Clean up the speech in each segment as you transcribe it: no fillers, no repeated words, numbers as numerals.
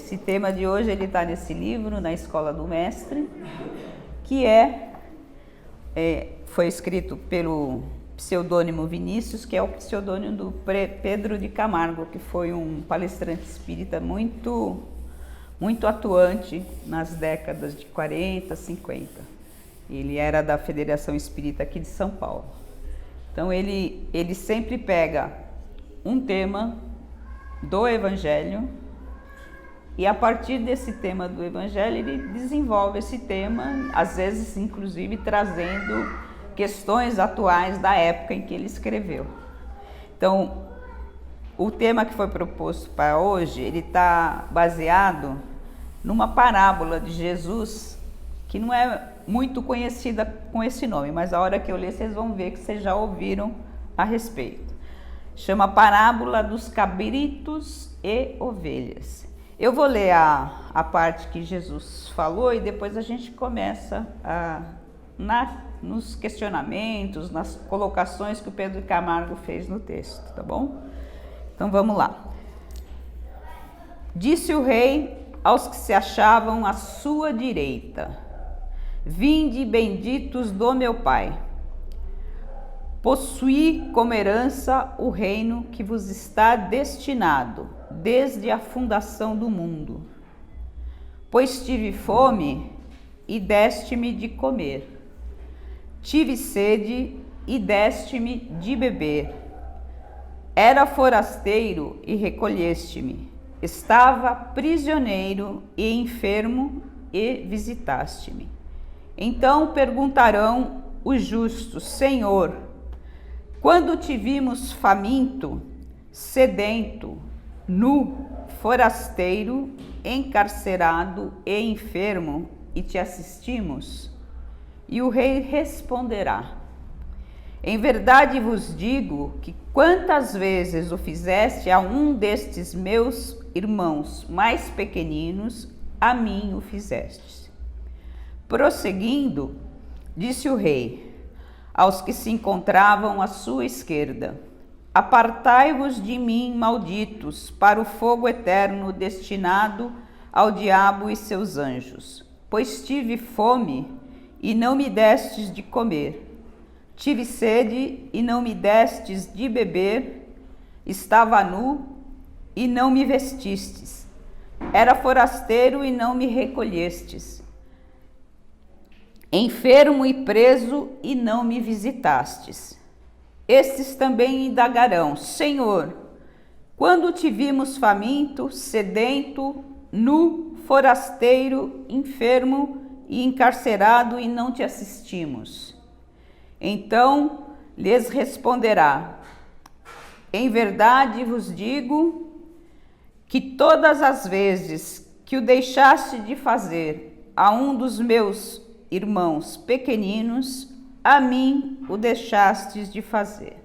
Esse tema de hoje ele está nesse livro, Na Escola do Mestre, que foi escrito pelo pseudônimo Vinícius, que é o pseudônimo do Pedro de Camargo, que foi um palestrante espírita muito atuante nas décadas de 40, 50. Ele era da Federação Espírita aqui de São Paulo. Então ele sempre pega um tema do Evangelho e a partir desse tema do Evangelho ele desenvolve esse tema, às vezes inclusive trazendo questões atuais da época em que ele escreveu. Então, o tema que foi proposto para hoje, ele está baseado numa parábola de Jesus, que não é muito conhecida com esse nome, mas a hora que eu ler vocês vão ver que vocês já ouviram a respeito. Chama Parábola dos Cabritos e Ovelhas. Eu vou ler a parte que Jesus falou e depois a gente começa nos questionamentos, nas colocações que o Pedro de Camargo fez no texto, tá bom? Então vamos lá. Disse o rei aos que se achavam à sua direita: vinde, benditos do meu Pai, possuí como herança o reino que vos está destinado desde a fundação do mundo. Pois tive fome e deste-me de comer, tive sede e deste-me de beber, era forasteiro e recolheste-me, estava prisioneiro e enfermo e visitaste-me. Então perguntarão os justos: Senhor, quando te vimos faminto, sedento, nu, forasteiro, encarcerado e enfermo, e te assistimos? E o rei responderá: em verdade vos digo que quantas vezes o fizeste a um destes meus irmãos mais pequeninos, a mim o fizestes. Prosseguindo, disse o rei aos que se encontravam à sua esquerda: apartai-vos de mim, malditos, para o fogo eterno destinado ao diabo e seus anjos. Pois tive fome e não me destes de comer, tive sede e não me destes de beber, estava nu e não me vestistes, era forasteiro e não me recolhestes, enfermo e preso e não me visitastes. Estes também indagarão: Senhor, quando te vimos faminto, sedento, nu, forasteiro, enfermo e encarcerado e não te assistimos? Então lhes responderá: em verdade vos digo que todas as vezes que o deixaste de fazer a um dos meus irmãos pequeninos, a mim o deixastes de fazer.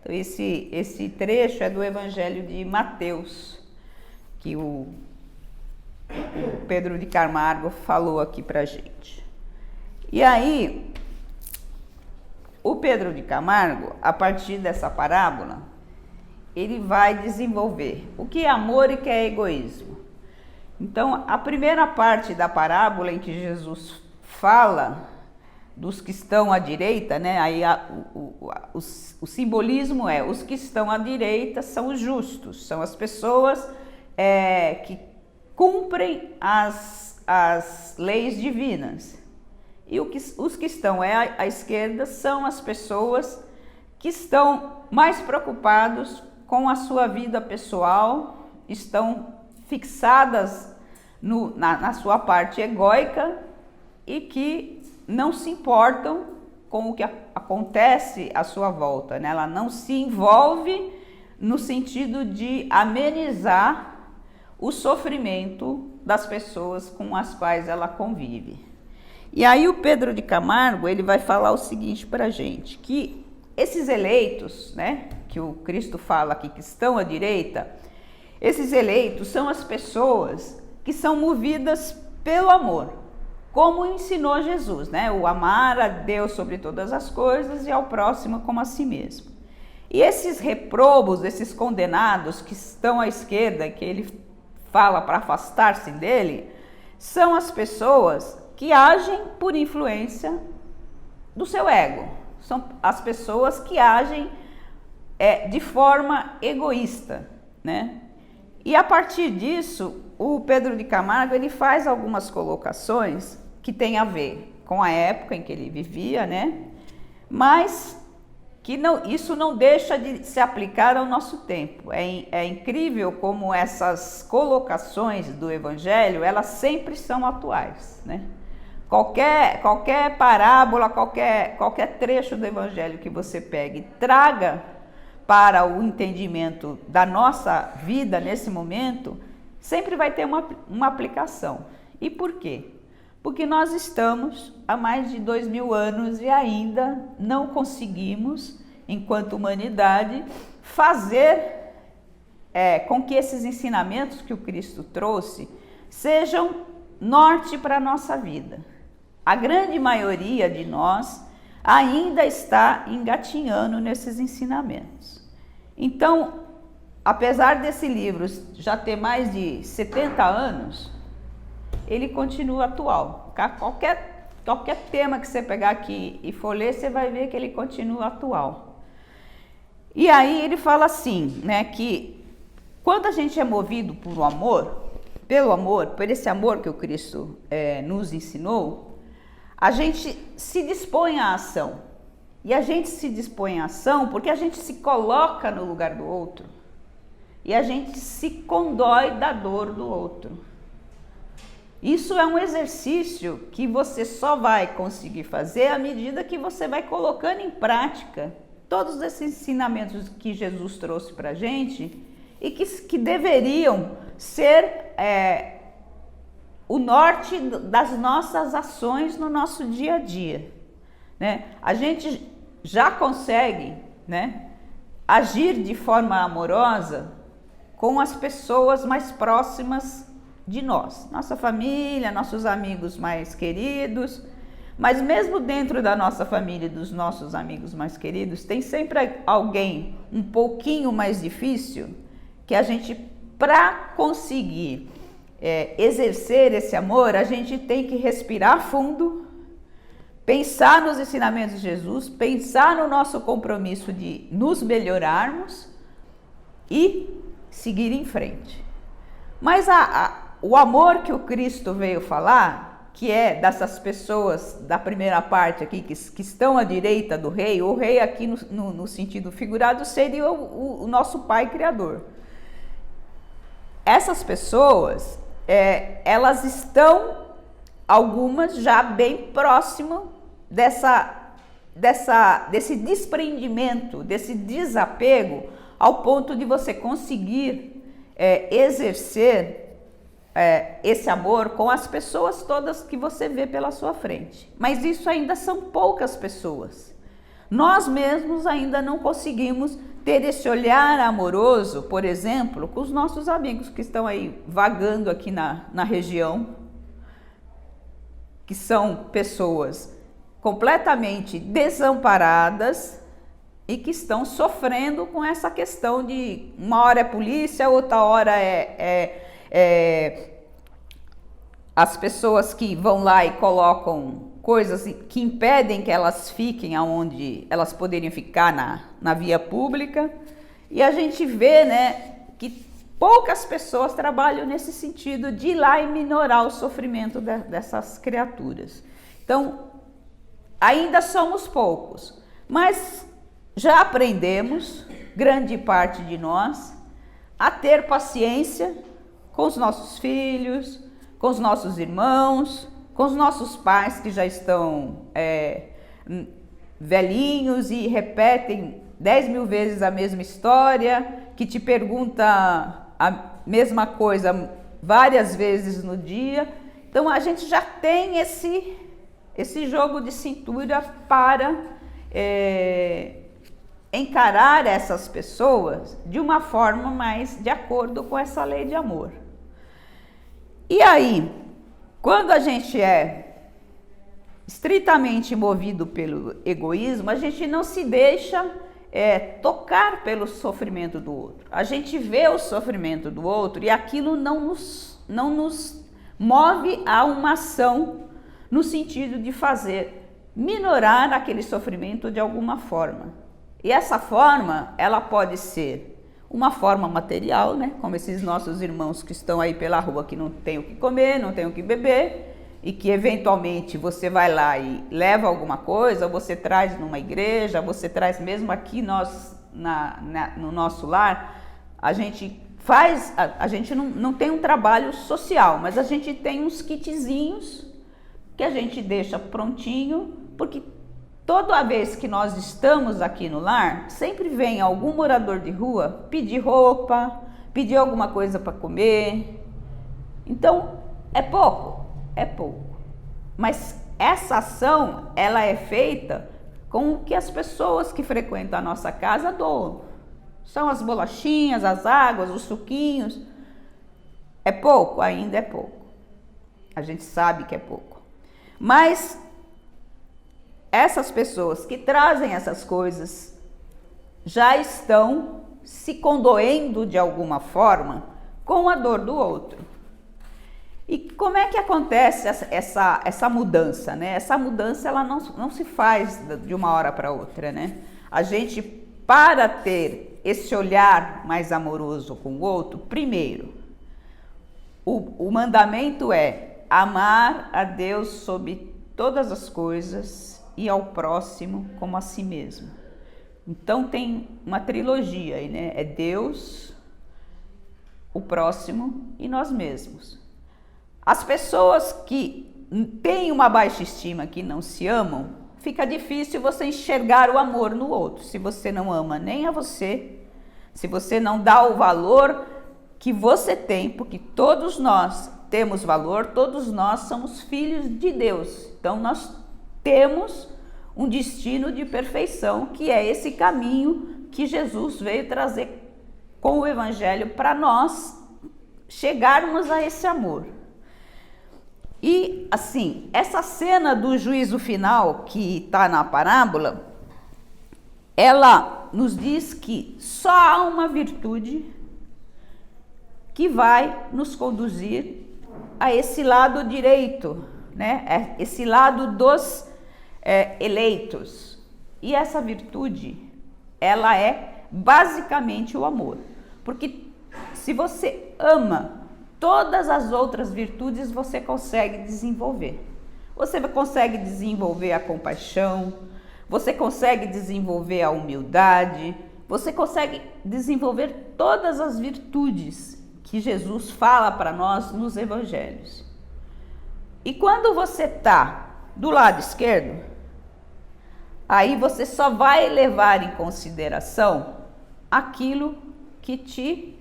Então esse trecho é do Evangelho de Mateus, que o Pedro de Camargo falou aqui pra gente. E aí, o Pedro de Camargo, a partir dessa parábola, ele vai desenvolver o que é amor e o que é egoísmo. Então, a primeira parte da parábola em que Jesus fala dos que estão à direita, né? Aí o simbolismo é: os que estão à direita são os justos, são as pessoas que cumprem as leis divinas. E os que estão à esquerda são as pessoas que estão mais preocupados com a sua vida pessoal, estão fixadas na sua parte egóica e que não se importam com o que acontece à sua volta, né? Ela não se envolve no sentido de amenizar o sofrimento das pessoas com as quais ela convive. E aí o Pedro de Camargo, ele vai falar o seguinte para a gente, que esses eleitos, né, que o Cristo fala aqui, que estão à direita, esses eleitos são as pessoas que são movidas pelo amor, como ensinou Jesus, né? O amar a Deus sobre todas as coisas e ao próximo como a si mesmo. E esses reprobos, esses condenados que estão à esquerda, que ele fala para afastar-se dele, são as pessoas que agem por influência do seu ego. São as pessoas que agem de forma egoísta, né? E a partir disso, o Pedro de Camargo ele faz algumas colocações que têm a ver com a época em que ele vivia, né? Mas que isso não deixa de se aplicar ao nosso tempo. É incrível como essas colocações do Evangelho, elas sempre são atuais, né? Qualquer parábola, qualquer trecho do Evangelho que você pegue, traga para o entendimento da nossa vida nesse momento, sempre vai ter uma aplicação. E por quê? Porque nós estamos há mais de 2000 anos e ainda não conseguimos, enquanto humanidade, fazer com que esses ensinamentos que o Cristo trouxe sejam norte para a nossa vida. A grande maioria de nós ainda está engatinhando nesses ensinamentos. Então, apesar desse livro já ter mais de 70 anos, ele continua atual. Qualquer tema que você pegar aqui e for ler, você vai ver que ele continua atual. E aí ele fala assim, né, que quando a gente é movido por pelo amor, por esse amor que o Cristo nos ensinou, a gente se dispõe à ação. E a gente se dispõe à ação porque a gente se coloca no lugar do outro. E a gente se condói da dor do outro. Isso é um exercício que você só vai conseguir fazer à medida que você vai colocando em prática todos esses ensinamentos que Jesus trouxe para a gente e que deveriam ser o norte das nossas ações no nosso dia a dia, né? A gente já consegue, né, agir de forma amorosa com as pessoas mais próximas de nós, nossa família, nossos amigos mais queridos, mas mesmo dentro da nossa família e dos nossos amigos mais queridos, tem sempre alguém um pouquinho mais difícil que a gente, para conseguir exercer esse amor, a gente tem que respirar fundo, pensar nos ensinamentos de Jesus, pensar no nosso compromisso de nos melhorarmos e seguir em frente. Mas o amor que o Cristo veio falar, que é dessas pessoas da primeira parte aqui, que estão à direita do rei, o rei aqui no sentido figurado seria o nosso Pai Criador. Essas pessoas, elas estão, algumas já bem próximas desse desprendimento, desse desapego, ao ponto de você conseguir exercer esse amor com as pessoas todas que você vê pela sua frente. Mas isso ainda são poucas pessoas. Nós mesmos ainda não conseguimos ter esse olhar amoroso, por exemplo, com os nossos amigos que estão aí vagando aqui na região, que são pessoas completamente desamparadas e que estão sofrendo com essa questão de uma hora é polícia, outra hora as pessoas que vão lá e colocam coisas que impedem que elas fiquem aonde elas poderiam ficar na via pública. E a gente vê, né, que poucas pessoas trabalham nesse sentido de ir lá e minorar o sofrimento dessas criaturas. Então, ainda somos poucos, mas já aprendemos, grande parte de nós, a ter paciência com os nossos filhos, com os nossos irmãos, com os nossos pais que já estão velhinhos e repetem 10.000 vezes a mesma história, que te pergunta a mesma coisa várias vezes no dia. Então a gente já tem esse jogo de cintura para encarar essas pessoas de uma forma mais de acordo com essa lei de amor. E aí, quando a gente é estritamente movido pelo egoísmo, a gente não se deixa tocar pelo sofrimento do outro. A gente vê o sofrimento do outro e aquilo não nos move a uma ação no sentido de minorar aquele sofrimento de alguma forma. E essa forma, ela pode ser uma forma material, né? Como esses nossos irmãos que estão aí pela rua que não tem o que comer, não tem o que beber, e que eventualmente você vai lá e leva alguma coisa, você traz numa igreja, você traz mesmo aqui no nosso lar, a gente não tem um trabalho social, mas a gente tem uns kitzinhos que a gente deixa prontinho, porque toda vez que nós estamos aqui no lar, sempre vem algum morador de rua pedir roupa, pedir alguma coisa para comer. Então, é pouco. Mas essa ação, ela é feita com o que as pessoas que frequentam a nossa casa doam. São as bolachinhas, as águas, os suquinhos. É pouco? Ainda é pouco. A gente sabe que é pouco. Mas essas pessoas que trazem essas coisas já estão se condoendo de alguma forma com a dor do outro. E como é que acontece essa mudança, né? Essa mudança ela não se faz de uma hora para outra, né? A gente, para ter esse olhar mais amoroso com o outro, primeiro, o mandamento é amar a Deus sobre todas as coisas e ao próximo como a si mesmo. Então tem uma trilogia aí, né? É Deus, o próximo e nós mesmos. As pessoas que têm uma baixa estima, que não se amam, fica difícil você enxergar o amor no outro. Se você não ama nem a você, se você não dá o valor que você tem, porque todos nós temos valor, todos nós somos filhos de Deus. Então nós temos um destino de perfeição, que é esse caminho que Jesus veio trazer com o Evangelho para nós chegarmos a esse amor. E assim, essa cena do juízo final que está na parábola, ela nos diz que só há uma virtude que vai nos conduzir a esse lado direito, né? Esse lado dos eleitos. E essa virtude, ela é basicamente o amor. Porque se você ama, todas as outras virtudes você consegue desenvolver. Você consegue desenvolver a compaixão, você consegue desenvolver a humildade, você consegue desenvolver todas as virtudes que Jesus fala para nós nos evangelhos. E quando você está do lado esquerdo, aí você só vai levar em consideração aquilo que te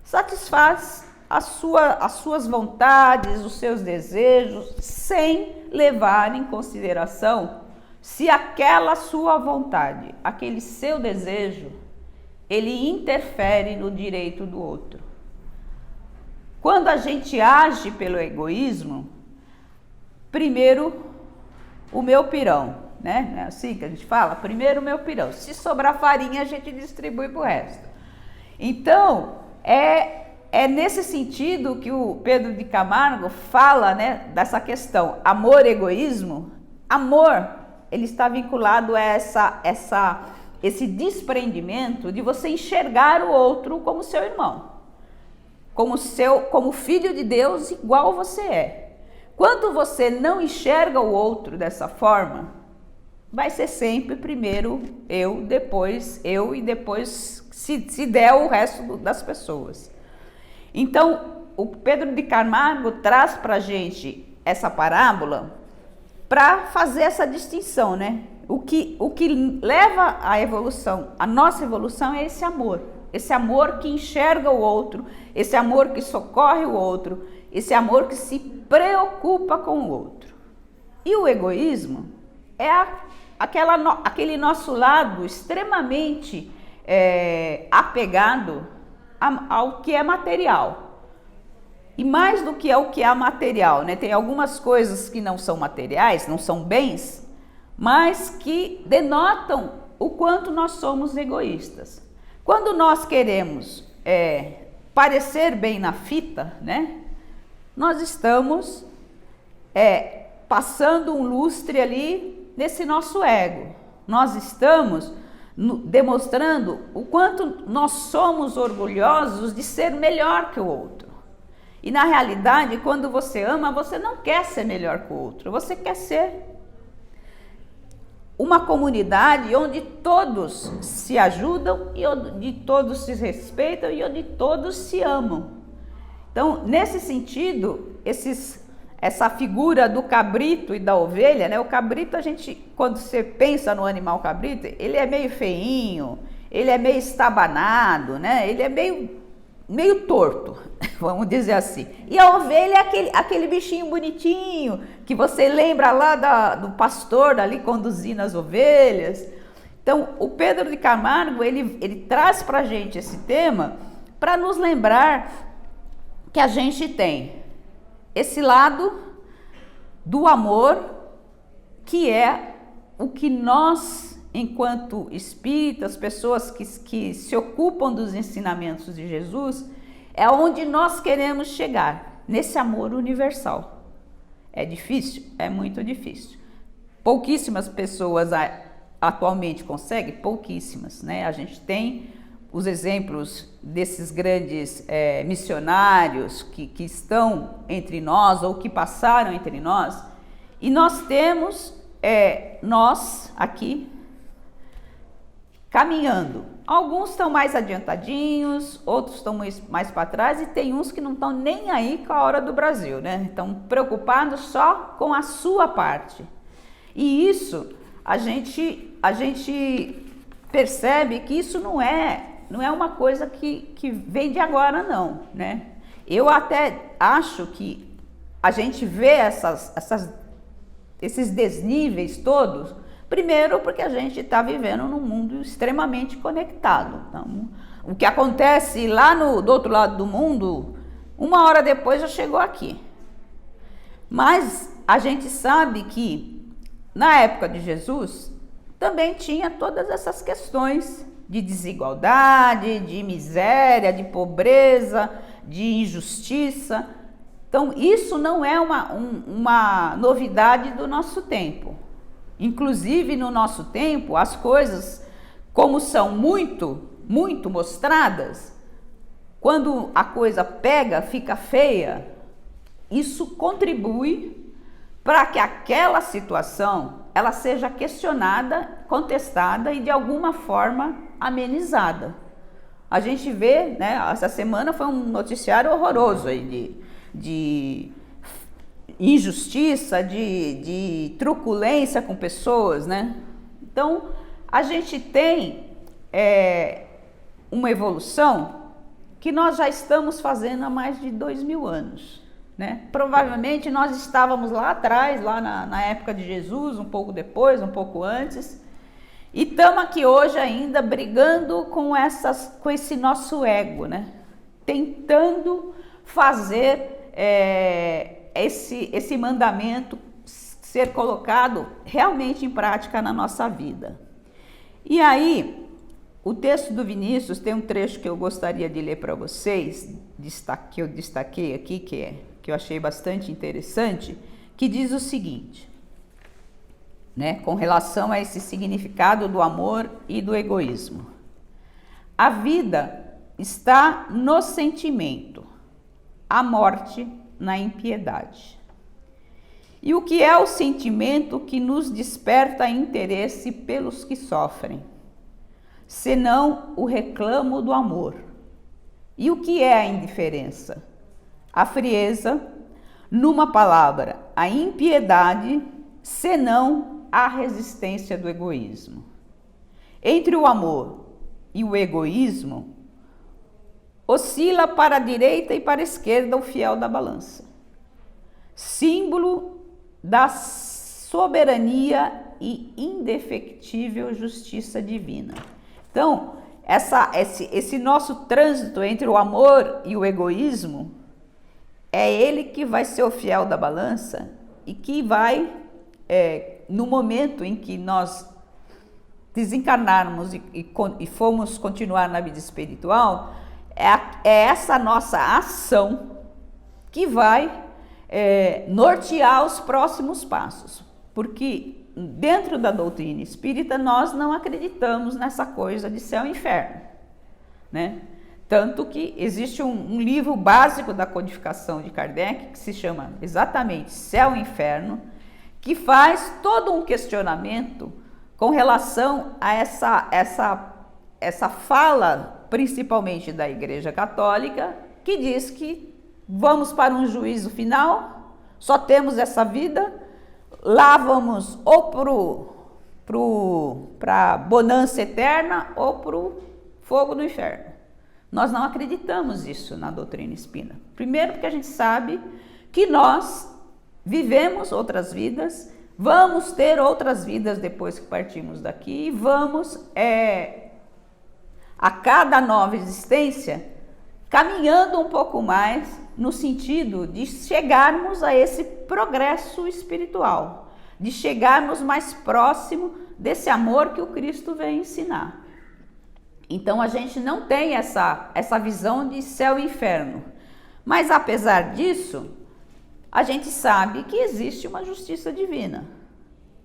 satisfaz as suas vontades, os seus desejos, sem levar em consideração se aquela sua vontade, aquele seu desejo, ele interfere no direito do outro. Quando a gente age pelo egoísmo, primeiro o meu pirão, né? É assim que a gente fala? Primeiro o meu pirão. Se sobrar farinha, a gente distribui para o resto. Então, é nesse sentido que o Pedro de Camargo fala, né, dessa questão amor-egoísmo. Amor, ele está vinculado a esse desprendimento de você enxergar o outro como seu irmão, como filho de Deus igual você é. Quando você não enxerga o outro dessa forma, vai ser sempre primeiro eu, depois eu e depois se der o resto das pessoas. Então, o Pedro de Camargo traz para a gente essa parábola para fazer essa distinção, né? O que leva à evolução, a nossa evolução é esse amor que enxerga o outro, esse amor que socorre o outro, esse amor que se preocupa com o outro. E o egoísmo é aquele nosso lado extremamente apegado ao que é material. E mais do que ao que é material, né? Tem algumas coisas que não são materiais, não são bens, mas que denotam o quanto nós somos egoístas. Quando nós queremos parecer bem na fita, né? Nós estamos passando um lustre ali nesse nosso ego. Nós estamos demonstrando o quanto nós somos orgulhosos de ser melhor que o outro. E na realidade, quando você ama, você não quer ser melhor que o outro, você quer ser uma comunidade onde todos se ajudam e onde todos se respeitam e onde todos se amam. Então, nesse sentido, essa figura do cabrito e da ovelha, né? O cabrito, quando você pensa no animal cabrito, ele é meio feinho, ele é meio estabanado, né? Ele é meio torto, vamos dizer assim. E a ovelha é aquele bichinho bonitinho, que você lembra lá do pastor ali conduzindo as ovelhas. Então, o Pedro de Camargo, ele traz para a gente esse tema para nos lembrar que a gente tem esse lado do amor, que é o que nós, enquanto espíritas, pessoas que se ocupam dos ensinamentos de Jesus, é onde nós queremos chegar, nesse amor universal. É difícil? É muito difícil. Pouquíssimas pessoas atualmente conseguem, pouquíssimas, né? A gente tem os exemplos desses grandes missionários que estão entre nós ou que passaram entre nós, e nós temos, nós aqui, caminhando. Alguns estão mais adiantadinhos, outros estão mais para trás, e tem uns que não estão nem aí com a hora do Brasil, né? Estão preocupados só com a sua parte. E isso, a gente percebe que isso não é uma coisa que vem de agora, não, né? Eu até acho que a gente vê esses desníveis todos, primeiro porque a gente está vivendo num mundo extremamente conectado. Então, o que acontece lá do outro lado do mundo, uma hora depois já chegou aqui. Mas a gente sabe que na época de Jesus também tinha todas essas questões de desigualdade, de miséria, de pobreza, de injustiça. Então, isso não é uma novidade do nosso tempo. Inclusive, no nosso tempo, as coisas, como são muito, muito mostradas, quando a coisa pega, fica feia, isso contribui para que aquela situação ela seja questionada, contestada e de alguma forma amenizada. A gente vê, né, essa semana foi um noticiário horroroso aí de injustiça, de truculência com pessoas, né? Então, a gente tem uma evolução que nós já estamos fazendo há mais de 2000 anos, né? Provavelmente nós estávamos lá atrás, lá na época de Jesus, um pouco depois, um pouco antes, e estamos aqui hoje ainda brigando com esse nosso ego, né? Tentando fazer esse mandamento ser colocado realmente em prática na nossa vida. E aí, o texto do Vinícius tem um trecho que eu gostaria de ler para vocês, que eu destaquei aqui, que eu achei bastante interessante, que diz o seguinte, né, com relação a esse significado do amor e do egoísmo. A vida está no sentimento, a morte na impiedade. E o que é o sentimento que nos desperta interesse pelos que sofrem, senão o reclamo do amor? E o que é a indiferença? A frieza, numa palavra, a impiedade, senão a resistência do egoísmo. Entre o amor e o egoísmo, oscila para a direita e para a esquerda o fiel da balança, símbolo da soberania e indefectível justiça divina. Então, esse nosso trânsito entre o amor e o egoísmo, é ele que vai ser o fiel da balança e que vai, no momento em que nós desencarnarmos e formos continuar na vida espiritual, é essa nossa ação que vai nortear os próximos passos. Porque dentro da doutrina espírita nós não acreditamos nessa coisa de céu e inferno, né? Tanto que existe um livro básico da codificação de Kardec, que se chama exatamente Céu e Inferno, que faz todo um questionamento com relação a essa fala, principalmente da Igreja Católica, que diz que vamos para um juízo final, só temos essa vida, lá vamos ou para a bonança eterna ou para o fogo do inferno. Nós não acreditamos isso na doutrina espírita. Primeiro porque a gente sabe que nós vivemos outras vidas, vamos ter outras vidas depois que partimos daqui e vamos, a cada nova existência, caminhando um pouco mais no sentido de chegarmos a esse progresso espiritual, de chegarmos mais próximo desse amor que o Cristo vem ensinar. Então a gente não tem essa visão de céu e inferno, mas apesar disso, a gente sabe que existe uma justiça divina.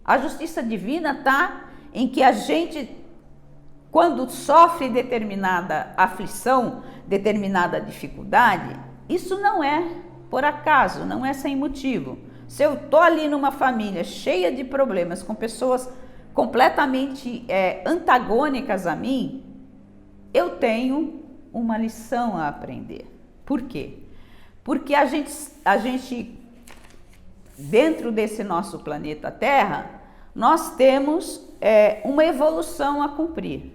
A justiça divina está em que a gente, quando sofre determinada aflição, determinada dificuldade, isso não é por acaso, não é sem motivo. Se eu estou ali numa família cheia de problemas, com pessoas completamente antagônicas a mim, eu tenho uma lição a aprender. Por quê? Porque a gente dentro desse nosso planeta Terra, nós temos uma evolução a cumprir.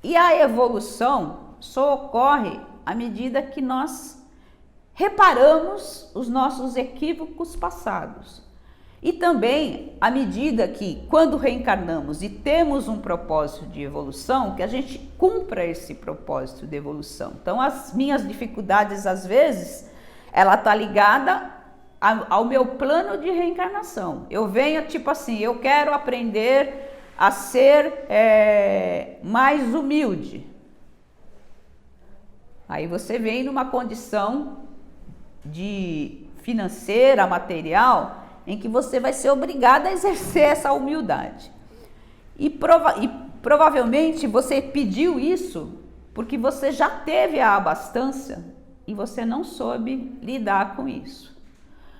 E a evolução só ocorre à medida que nós reparamos os nossos equívocos passados. E também à medida que, quando reencarnamos e temos um propósito de evolução, que a gente cumpra esse propósito de evolução. Então, as minhas dificuldades, às vezes, ela está ligada ao meu plano de reencarnação. Eu venho, tipo assim, eu quero aprender a ser mais humilde. Aí você vem numa condição de financeira, material, em que você vai ser obrigado a exercer essa humildade. E provavelmente você pediu isso porque você já teve a abastança e você não soube lidar com isso.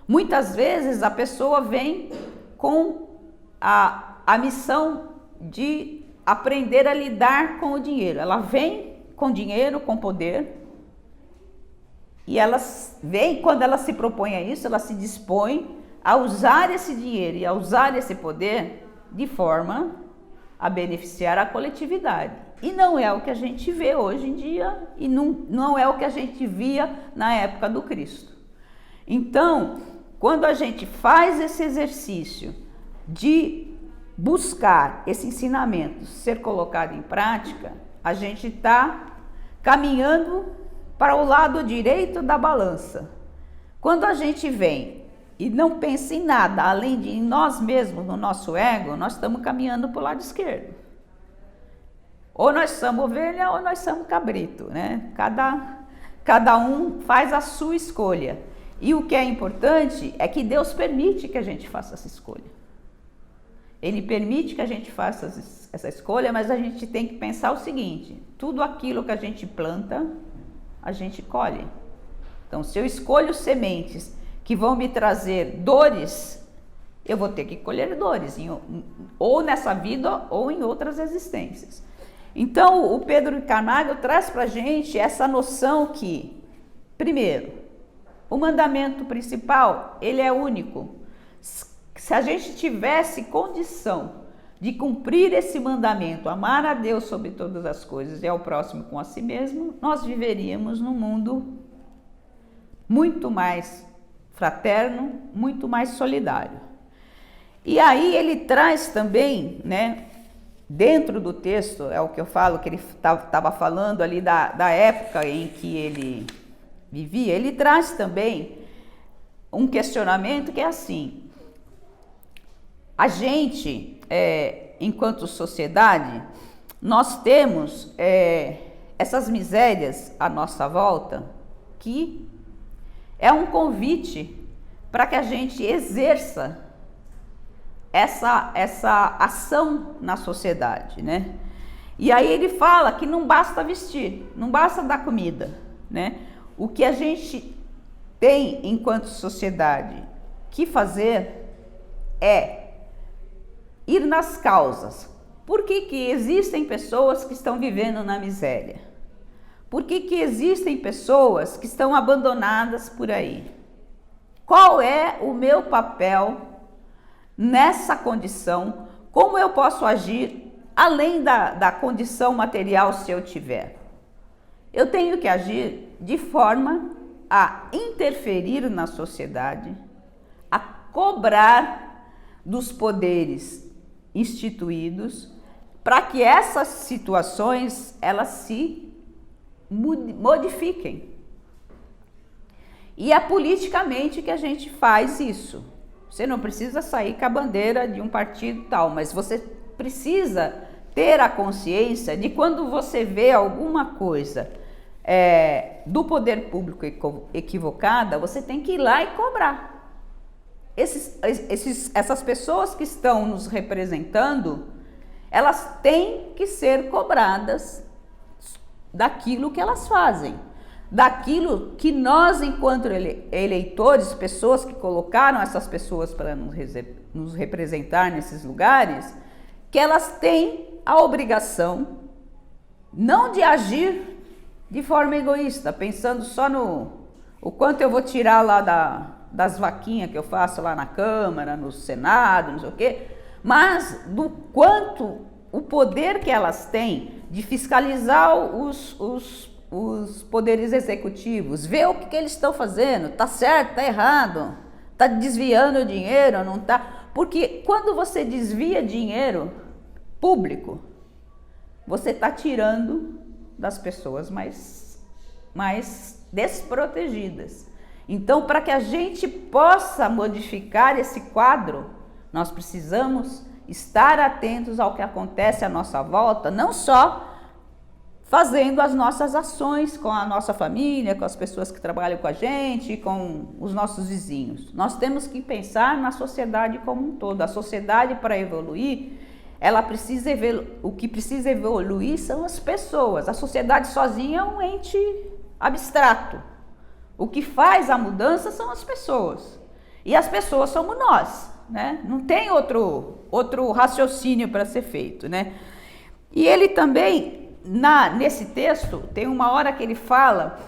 Muitas vezes a pessoa vem com a missão de aprender a lidar com o dinheiro. Ela vem com dinheiro, com poder, e ela vem, quando ela se propõe a isso, ela se dispõe a usar esse dinheiro e a usar esse poder de forma a beneficiar a coletividade. E não é o que a gente vê hoje em dia e não é o que a gente via na época do Cristo. Então, quando a gente faz esse exercício de buscar esse ensinamento ser colocado em prática, a gente está caminhando para o lado direito da balança. Quando a gente vem e não pensa em nada, além de em nós mesmos, no nosso ego, nós estamos caminhando para o lado esquerdo. Ou nós somos ovelha ou nós somos cabrito, né? Cada um faz a sua escolha. E o que é importante é que Deus permite que a gente faça essa escolha. Ele permite que a gente faça essa escolha, mas a gente tem que pensar o seguinte: tudo aquilo que a gente planta, a gente colhe. Então, se eu escolho sementes que vão me trazer dores, eu vou ter que colher dores, ou nessa vida ou em outras existências. Então, o Pedro de Camargo traz para a gente essa noção que, primeiro, o mandamento principal, ele é único. Se a gente tivesse condição de cumprir esse mandamento, amar a Deus sobre todas as coisas e ao próximo com a si mesmo, nós viveríamos num mundo muito mais fraterno, muito mais solidário. E aí ele traz também, né, dentro do texto, é o que eu falo, que ele estava falando ali da época em que ele vivia, ele traz também um questionamento que é assim: a gente enquanto sociedade, nós temos essas misérias à nossa volta, que é um convite para que a gente exerça essa ação na sociedade, né? E aí ele fala que não basta vestir, não basta dar comida, né? O que a gente tem enquanto sociedade que fazer é ir nas causas. Por que existem pessoas que estão vivendo na miséria? Por que existem pessoas que estão abandonadas por aí? Qual é o meu papel nessa condição? Como eu posso agir além da condição material se eu tiver? Eu tenho que agir de forma a interferir na sociedade, a cobrar dos poderes instituídos para que essas situações elas se modifiquem. E é politicamente que a gente faz isso. Você não precisa sair com a bandeira de um partido tal, mas você precisa ter a consciência de quando você vê alguma coisa do poder público equivocada, você tem que ir lá e cobrar. Essas pessoas que estão nos representando, elas têm que ser cobradas daquilo que elas fazem, daquilo que nós, enquanto eleitores, pessoas que colocaram essas pessoas para nos representar nesses lugares, que elas têm a obrigação não de agir de forma egoísta, pensando só no o quanto eu vou tirar lá das vaquinhas que eu faço lá na Câmara, no Senado, não sei o quê, mas do quanto o poder que elas têm de fiscalizar os poderes executivos, ver o que eles estão fazendo, tá certo, tá errado, tá desviando o dinheiro, não tá? Porque quando você desvia dinheiro público, você está tirando das pessoas mais desprotegidas. Então, para que a gente possa modificar esse quadro, nós precisamos estar atentos ao que acontece à nossa volta, não só fazendo as nossas ações com a nossa família, com as pessoas que trabalham com a gente, com os nossos vizinhos. Nós temos que pensar na sociedade como um todo. A sociedade, para evoluir, o que precisa evoluir são as pessoas. A sociedade sozinha é um ente abstrato. O que faz a mudança são as pessoas. E as pessoas somos nós, né? Não tem outro raciocínio para ser feito, né? E ele também, nesse texto, tem uma hora que ele fala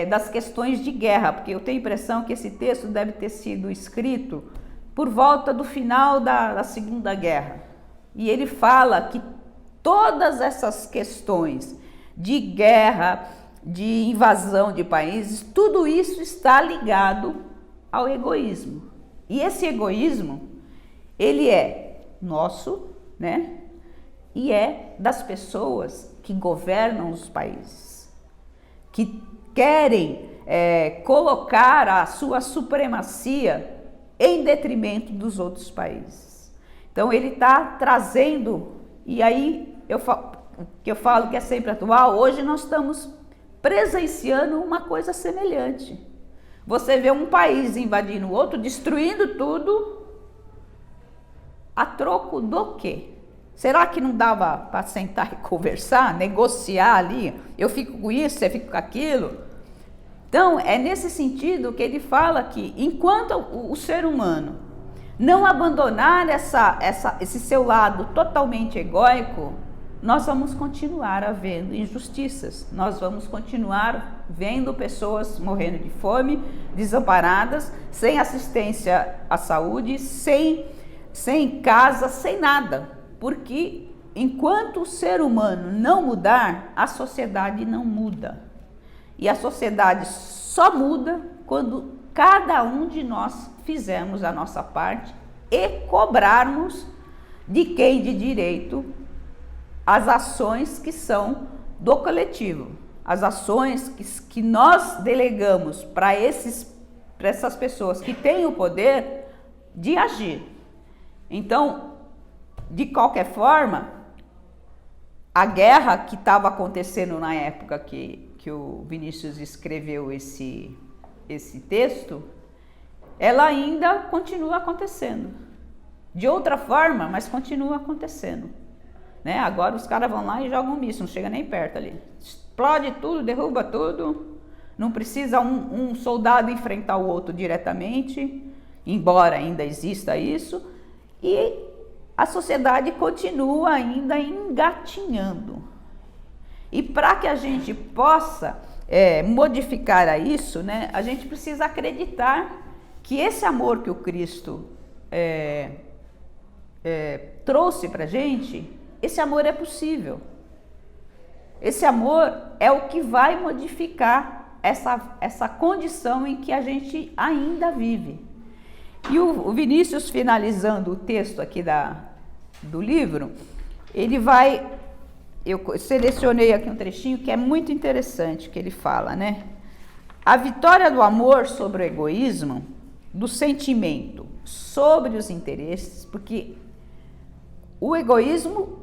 das questões de guerra, porque eu tenho a impressão que esse texto deve ter sido escrito por volta do final da Segunda Guerra. E ele fala que todas essas questões de guerra, de invasão de países, tudo isso está ligado ao egoísmo. E esse egoísmo, ele é nosso, né? E é das pessoas que governam os países, que querem colocar a sua supremacia em detrimento dos outros países. Então ele está trazendo, e aí eu falo que é sempre atual, hoje nós estamos presenciando uma coisa semelhante. Você vê um país invadindo o outro, destruindo tudo, a troco do quê? Será que não dava para sentar e conversar, negociar ali? Eu fico com isso, você fica com aquilo? Então, é nesse sentido que ele fala que enquanto o ser humano não abandonar esse seu lado totalmente egóico, nós vamos continuar havendo injustiças, nós vamos continuar vendo pessoas morrendo de fome, desamparadas, sem assistência à saúde, sem casa, sem nada, porque enquanto o ser humano não mudar, a sociedade não muda. E a sociedade só muda quando cada um de nós fizermos a nossa parte e cobrarmos de quem de direito as ações que são do coletivo, as ações que nós delegamos para essas pessoas que têm o poder de agir. Então, de qualquer forma, a guerra que estava acontecendo na época que o Vinícius escreveu esse texto, ela ainda continua acontecendo. De outra forma, mas continua acontecendo. Né? Agora os caras vão lá e jogam um míssil, não chega nem perto ali. Explode tudo, derruba tudo. Não precisa um soldado enfrentar o outro diretamente, embora ainda exista isso. E a sociedade continua ainda engatinhando. E para que a gente possa modificar isso, né, a gente precisa acreditar que esse amor que o Cristo trouxe para a gente, esse amor é possível. Esse amor é o que vai modificar essa condição em que a gente ainda vive. E o Vinícius, finalizando o texto aqui do livro, ele vai... Eu selecionei aqui um trechinho que é muito interessante, que ele fala, né? A vitória do amor sobre o egoísmo, do sentimento sobre os interesses, porque o egoísmo,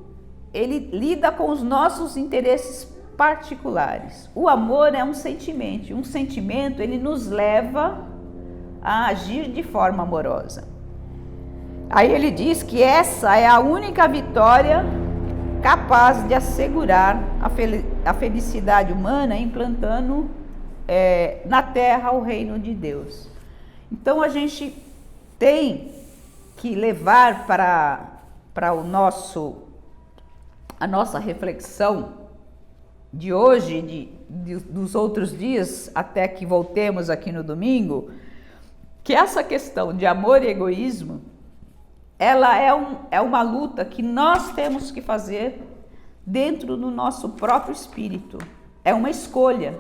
ele lida com os nossos interesses particulares. O amor é um sentimento, ele nos leva a agir de forma amorosa. Aí ele diz que essa é a única vitória capaz de assegurar a felicidade humana, implantando na terra o reino de Deus. Então a gente tem que levar para a nossa reflexão de hoje, dos outros dias, até que voltemos aqui no domingo, que essa questão de amor e egoísmo, ela é uma luta que nós temos que fazer dentro do nosso próprio espírito. É uma escolha.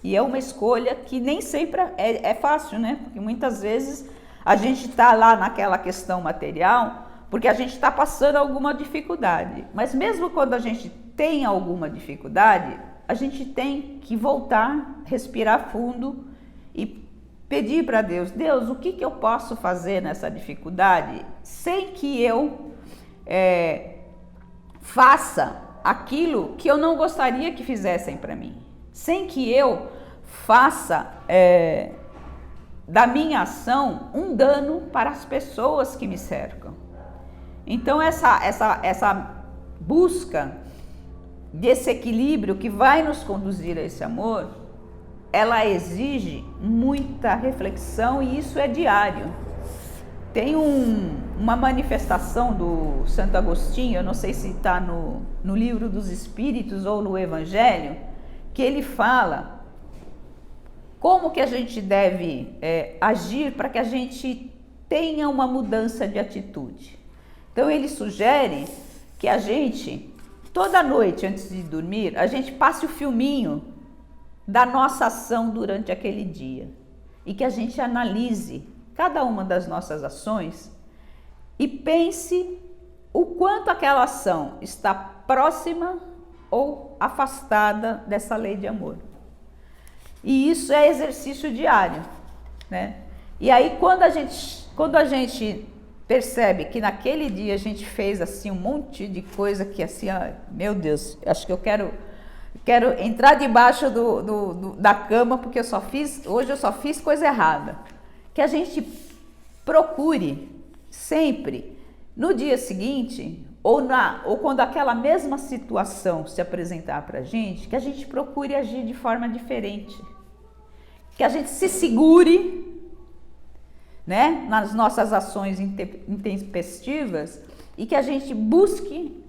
E é uma escolha que nem sempre é fácil, né? Porque muitas vezes a gente está lá naquela questão material porque a gente está passando alguma dificuldade. Mas mesmo quando a gente tem alguma dificuldade, a gente tem que voltar, respirar fundo e pedir para Deus, Deus, o que eu posso fazer nessa dificuldade sem que eu faça aquilo que eu não gostaria que fizessem para mim, sem que eu faça da minha ação um dano para as pessoas que me cercam. Então essa busca desse equilíbrio que vai nos conduzir a esse amor, ela exige muita reflexão e isso é diário. Tem uma manifestação do Santo Agostinho, eu não sei se está no Livro dos Espíritos ou no Evangelho, que ele fala como que a gente deve agir para que a gente tenha uma mudança de atitude. Então ele sugere que a gente, toda noite antes de dormir, a gente passe o filminho da nossa ação durante aquele dia e que a gente analise cada uma das nossas ações e pense o quanto aquela ação está próxima ou afastada dessa lei de amor. E isso é exercício diário, né? E aí quando a gente percebe que naquele dia a gente fez assim um monte de coisa que assim, meu Deus, acho que eu quero entrar debaixo da cama porque hoje eu só fiz coisa errada. Que a gente procure sempre, no dia seguinte, ou quando aquela mesma situação se apresentar para a gente, que a gente procure agir de forma diferente. Que a gente se segure, né, nas nossas ações intempestivas e que a gente busque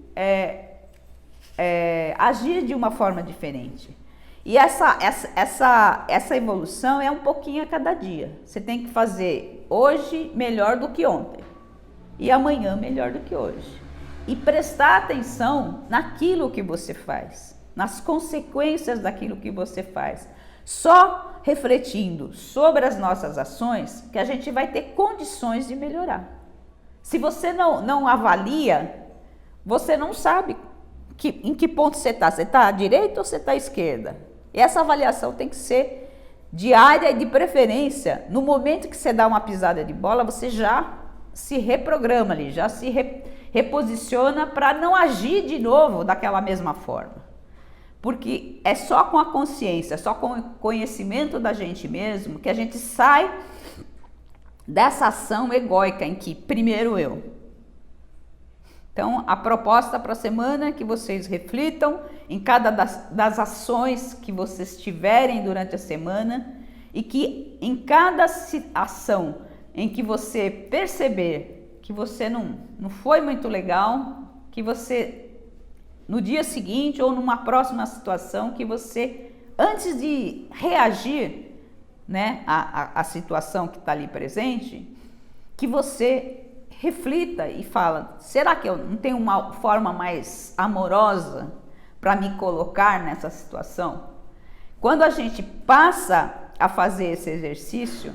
agir de uma forma diferente. E essa evolução é um pouquinho a cada dia. Você tem que fazer hoje melhor do que ontem e amanhã melhor do que hoje. E prestar atenção naquilo que você faz, nas consequências daquilo que você faz. Só refletindo sobre as nossas ações que a gente vai ter condições de melhorar. Se você não avalia, você não sabe em que ponto você está. Você está à direita ou você está à esquerda? E essa avaliação tem que ser diária e de preferência. No momento que você dá uma pisada de bola, você já se reprograma ali, já se reposiciona para não agir de novo daquela mesma forma. Porque é só com a consciência, só com o conhecimento da gente mesmo que a gente sai dessa ação egóica em que primeiro eu. Então, a proposta para a semana é que vocês reflitam em cada das ações que vocês tiverem durante a semana e que em cada ação em que você perceber que você não foi muito legal, que você, no dia seguinte ou numa próxima situação, que você, antes de reagir, né, a situação que está ali presente, que você reflita e fala, será que eu não tenho uma forma mais amorosa para me colocar nessa situação? Quando a gente passa a fazer esse exercício,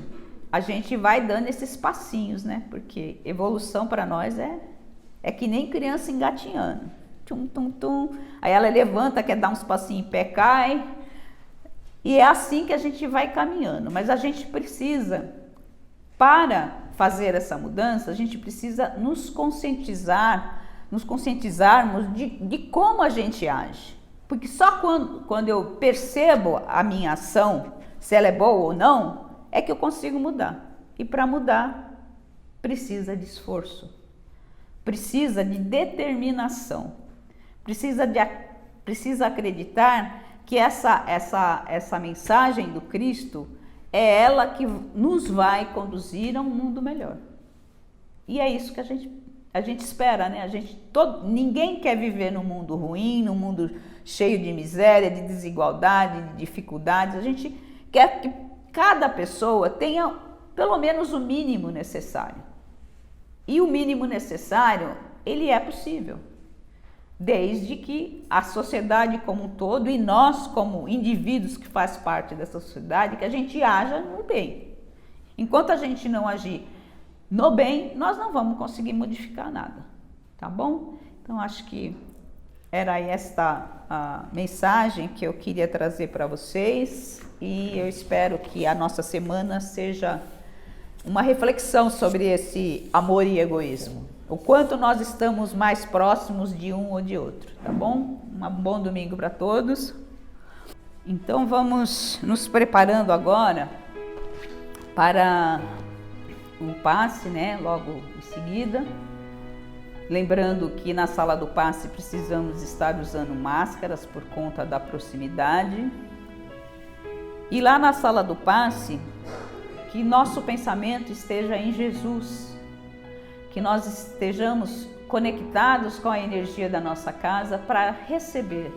a gente vai dando esses passinhos, né? Porque evolução para nós é que nem criança engatinhando. Tum, tum, tum. Aí ela levanta, quer dar uns passinhos em pé, cai. E é assim que a gente vai caminhando. Mas a gente precisa, para fazer essa mudança, a gente precisa nos conscientizarmos de como a gente age. Porque só quando eu percebo a minha ação, se ela é boa ou não, é que eu consigo mudar. E para mudar, precisa de esforço, precisa de determinação, precisa acreditar que essa mensagem do Cristo é ela que nos vai conduzir a um mundo melhor. E é isso que a gente espera, né? Ninguém quer viver num mundo ruim, num mundo cheio de miséria, de desigualdade, de dificuldades. A gente quer que cada pessoa tenha pelo menos o mínimo necessário. E o mínimo necessário, ele é possível, desde que a sociedade como um todo e nós como indivíduos que faz parte dessa sociedade, que a gente haja no bem. Enquanto a gente não agir no bem, nós não vamos conseguir modificar nada, tá bom? Então acho que era esta a mensagem que eu queria trazer para vocês e eu espero que a nossa semana seja uma reflexão sobre esse amor e egoísmo. O quanto nós estamos mais próximos de um ou de outro, tá bom? Um bom domingo para todos. Então vamos nos preparando agora para o passe, né? Logo em seguida. Lembrando que na sala do passe precisamos estar usando máscaras por conta da proximidade. E lá na sala do passe, que nosso pensamento esteja em Jesus, que nós estejamos conectados com a energia da nossa casa para receber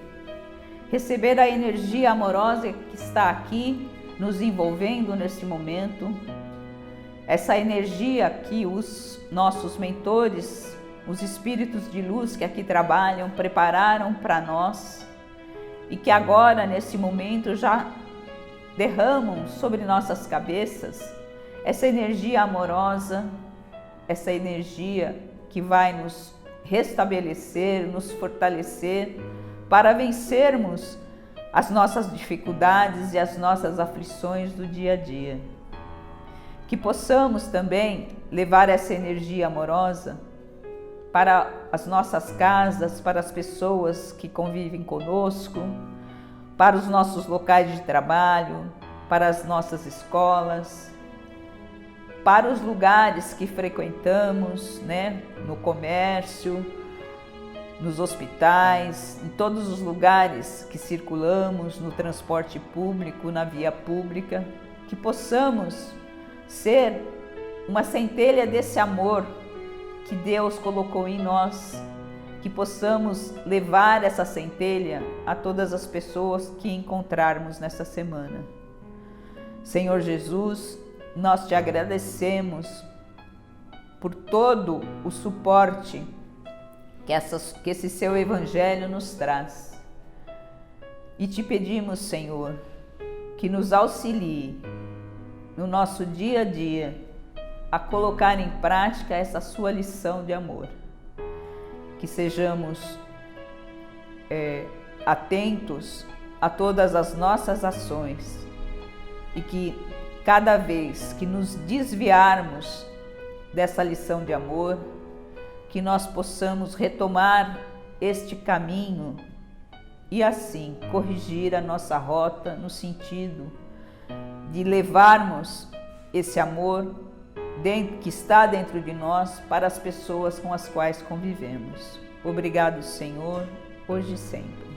a energia amorosa que está aqui nos envolvendo nesse momento, essa energia que os nossos mentores, os espíritos de luz que aqui trabalham, prepararam para nós e que agora, nesse momento, já derramam sobre nossas cabeças essa energia amorosa, essa energia que vai nos restabelecer, nos fortalecer para vencermos as nossas dificuldades e as nossas aflições do dia a dia. Que possamos também levar essa energia amorosa para as nossas casas, para as pessoas que convivem conosco, para os nossos locais de trabalho, para as nossas escolas, para os lugares que frequentamos, né? No comércio, nos hospitais, em todos os lugares que circulamos, no transporte público, na via pública, que possamos ser uma centelha desse amor que Deus colocou em nós, que possamos levar essa centelha a todas as pessoas que encontrarmos nessa semana. Senhor Jesus, nós te agradecemos por todo o suporte que esse seu Evangelho nos traz. E te pedimos, Senhor, que nos auxilie no nosso dia a dia a colocar em prática essa sua lição de amor. Que sejamos atentos a todas as nossas ações e que cada vez que nos desviarmos dessa lição de amor, que nós possamos retomar este caminho e assim corrigir a nossa rota no sentido de levarmos esse amor que está dentro de nós para as pessoas com as quais convivemos. Obrigado, Senhor, hoje e sempre.